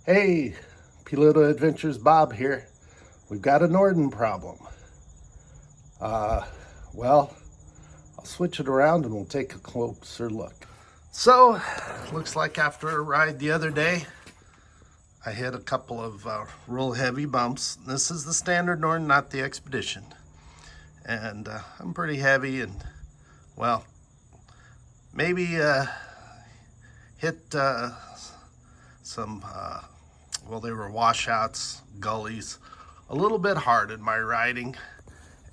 Hey, Piloto Adventures Bob here. We've got a Norden problem. Uh, well, I'll switch it around and we'll take a closer look. So, looks like after a ride the other day, I hit a couple of real heavy bumps. This is the standard Norden, not the Expedition. And I'm pretty heavy and, well, maybe hit some well, they were washouts, gullies, a little bit hard in my riding,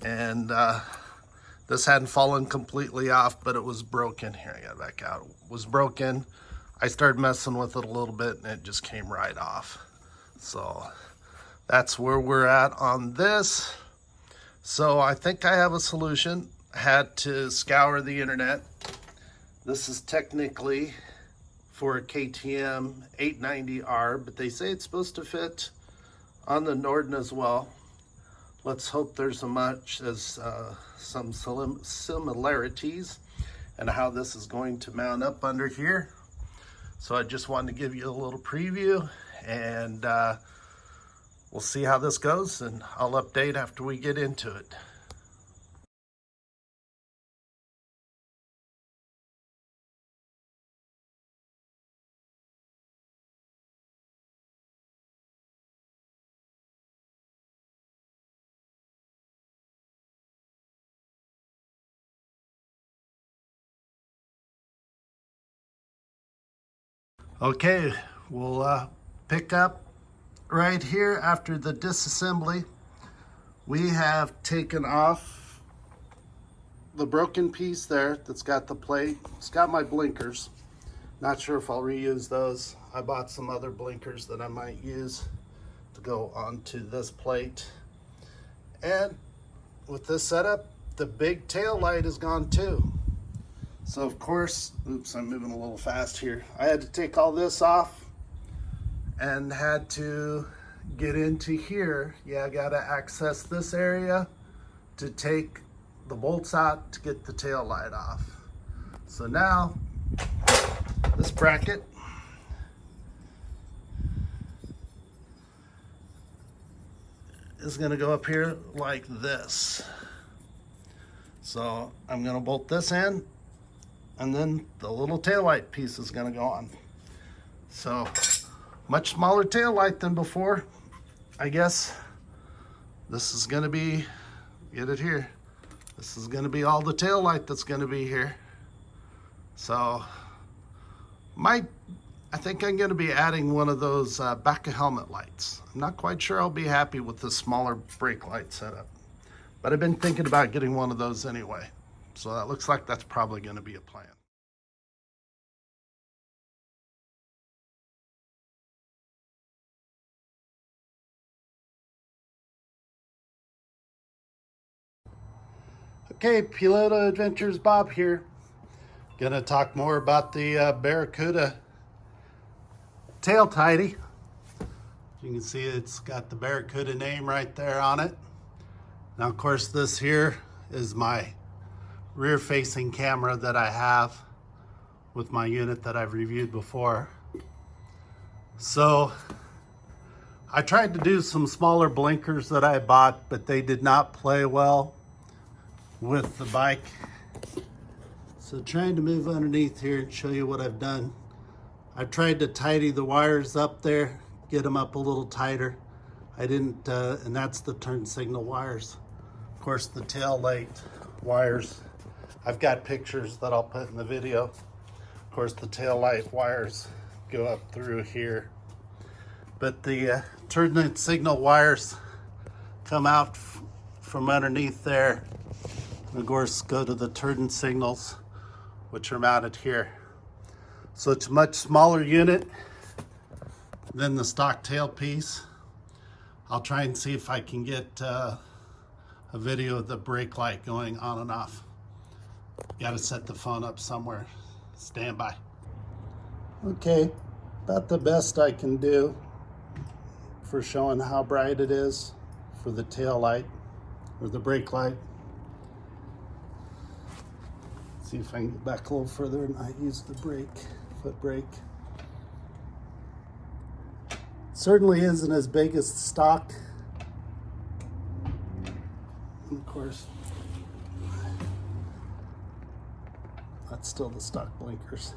and this hadn't fallen completely off, but it was broken. Here, I got it back out. It was broken. I started messing with it a little bit, and it just came right off. So that's where we're at on this. So I think I have a solution. I had to scour the internet. This is technically for a KTM 890R, but they say it's supposed to fit on the Norden as well. Let's hope there's as much as some similarities and how this is going to mount up under here. So I just wanted to give you a little preview, and we'll see how this goes, and I'll update after we get into it. Okay, we'll pick up right here after the disassembly. We have taken off the broken piece there that's got the plate. It's got my blinkers. Not sure if I'll reuse those. I bought some other blinkers that I might use to go onto this plate. And with this setup, the big tail light is gone too. So of course, oops, I'm moving a little fast here. I had to take all this off and had to get into here. Yeah, I gotta access this area to take the bolts out to get the tail light off. So now, this bracket is gonna go up here like this. So I'm gonna bolt this in, and then the little tail light piece is gonna go on. So much smaller tail light than before. I guess this is gonna be, get it here. This is gonna be all the tail light that's gonna be here. So I think I'm gonna be adding one of those back of helmet lights. I'm not quite sure I'll be happy with the smaller brake light setup, but I've been thinking about getting one of those anyway. So that looks like that's probably gonna be a plan. Okay, Piloto Adventures Bob here. Gonna talk more about the Barracuda tail tidy. You can see it's got the Barracuda name right there on it. Now, of course, this here is my rear facing camera that I have with my unit that I've reviewed before. So I tried to do some smaller blinkers that I bought, but they did not play well with the bike. So trying to move underneath here and show you what I've done. I've tried to tidy the wires up there, get them up a little tighter. I didn't, and that's the turn signal wires. Of course, the tail light wires, I've got pictures that I'll put in the video. Of course, the tail light wires go up through here. But the turn signal wires come out from underneath there. And of course, go to the turn signals, which are mounted here. So it's a much smaller unit than the stock tail piece. I'll try and see if I can get a video of the brake light going on and off. Got to set the phone up somewhere. Stand by. Okay, about the best I can do for showing how bright it is for the tail light or the brake light. See if I can get back a little further and not use the brake, foot brake. Certainly isn't as big as the stock. And of course, that's still the stock blinkers.